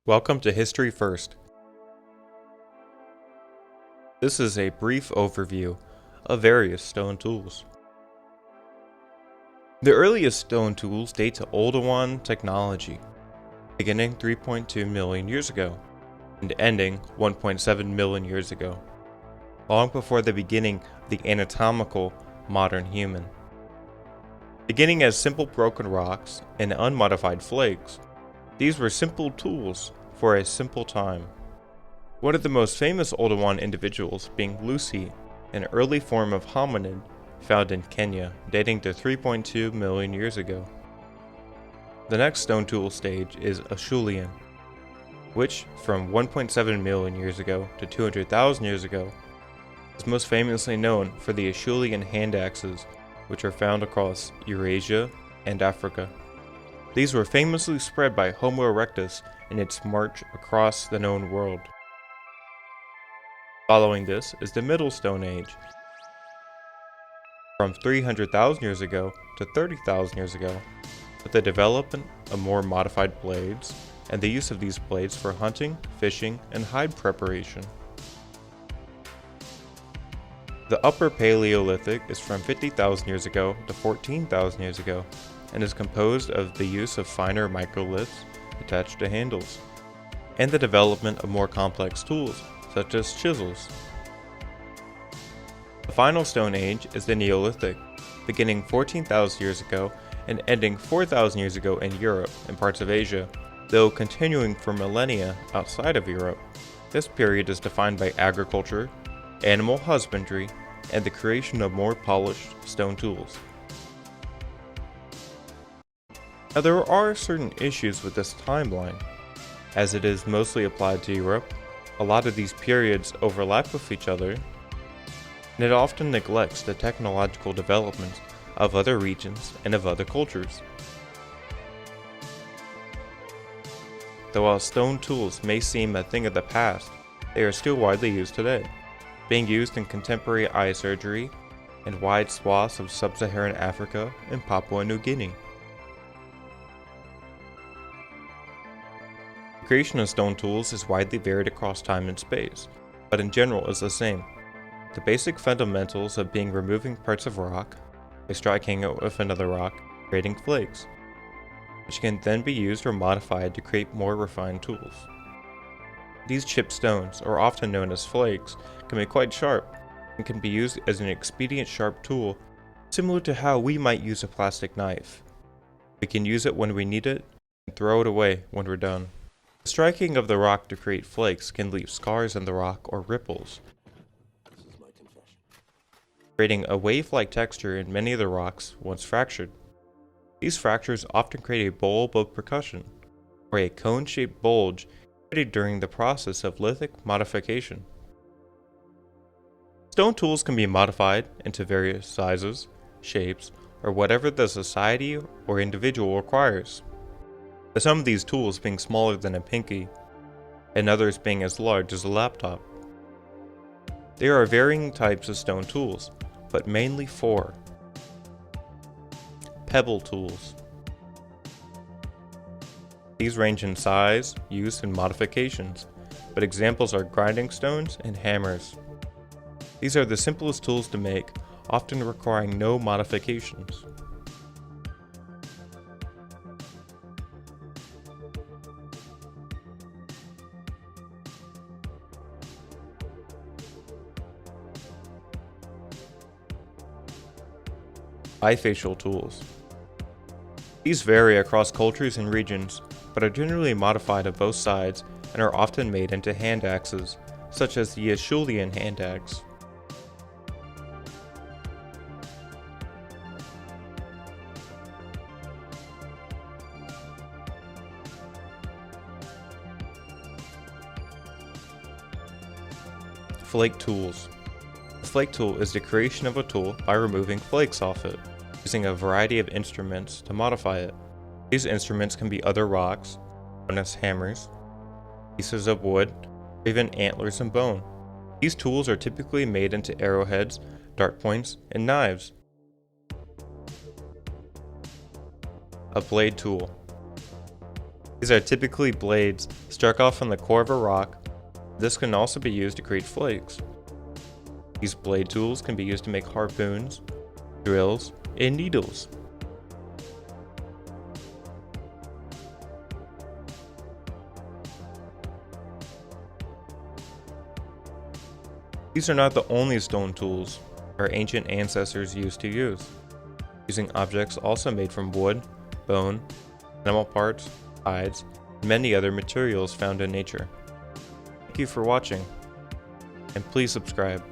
Welcome to History First. This is a brief overview of various stone tools. The earliest stone tools date to Oldowan technology, beginning 3.2 million years ago and ending 1.7 million years ago, long before the beginning of the anatomical modern human. Beginning as simple broken rocks and unmodified flakes, these were simple tools for a simple time. One of the most famous Oldowan individuals being Lucy, an early form of hominid found in Kenya, dating to 3.2 million years ago. The next stone tool stage is Acheulean, which from 1.7 million years ago to 200,000 years ago is most famously known for the Acheulean hand axes, which are found across Eurasia and Africa. These were famously spread by Homo erectus in its march across the known world. Following this is the Middle Stone Age, from 300,000 years ago to 30,000 years ago, with the development of more modified blades and the use of these blades for hunting, fishing, and hide preparation. The Upper Paleolithic is from 50,000 years ago to 14,000 years ago and is composed of the use of finer microliths attached to handles, and the development of more complex tools such as chisels. The final Stone Age is the Neolithic, beginning 14,000 years ago and ending 4,000 years ago in Europe and parts of Asia, though continuing for millennia outside of Europe. This period is defined by agriculture, animal husbandry, and the creation of more polished stone tools. Now, there are certain issues with this timeline. As it is mostly applied to Europe, a lot of these periods overlap with each other, and it often neglects the technological developments of other regions and of other cultures. Though while stone tools may seem a thing of the past, they are still widely used today, being used in contemporary eye surgery and wide swaths of sub-Saharan Africa and Papua New Guinea. The creation of stone tools is widely varied across time and space, but in general is the same. The basic fundamentals of being removing parts of rock by striking it with another rock, creating flakes, which can then be used or modified to create more refined tools. These chipped stones, or often known as flakes, can be quite sharp and can be used as an expedient sharp tool, similar to how we might use a plastic knife. We can use it when we need it and throw it away when we're done. The striking of the rock to create flakes can leave scars in the rock or ripples, creating a wave-like texture in many of the rocks once fractured. These fractures often create a bulb of percussion, or a cone-shaped bulge created during the process of lithic modification. Stone tools can be modified into various sizes, shapes, or whatever the society or individual requires, with some of these tools being smaller than a pinky, and others being as large as a laptop. There are varying types of stone tools, but mainly four. Pebble Tools. These range in size, use, and modifications, but examples are grinding stones and hammers. These are the simplest tools to make, often requiring no modifications. Bifacial tools. These vary across cultures and regions, but are generally modified on both sides and are often made into hand axes, such as the Acheulean hand axe. Flake Tools. A flake tool is the creation of a tool by removing flakes off it, using a variety of instruments to modify it. These instruments can be other rocks, known as hammers, pieces of wood, or even antlers and bone. These tools are typically made into arrowheads, dart points, and knives. A blade tool. These are typically blades struck off on the core of a rock. This can also be used to create flakes. These blade tools can be used to make harpoons, drills, and needles. These are not the only stone tools our ancient ancestors used to use, using objects also made from wood, bone, animal parts, hides, and many other materials found in nature. Thank you for watching, and please subscribe.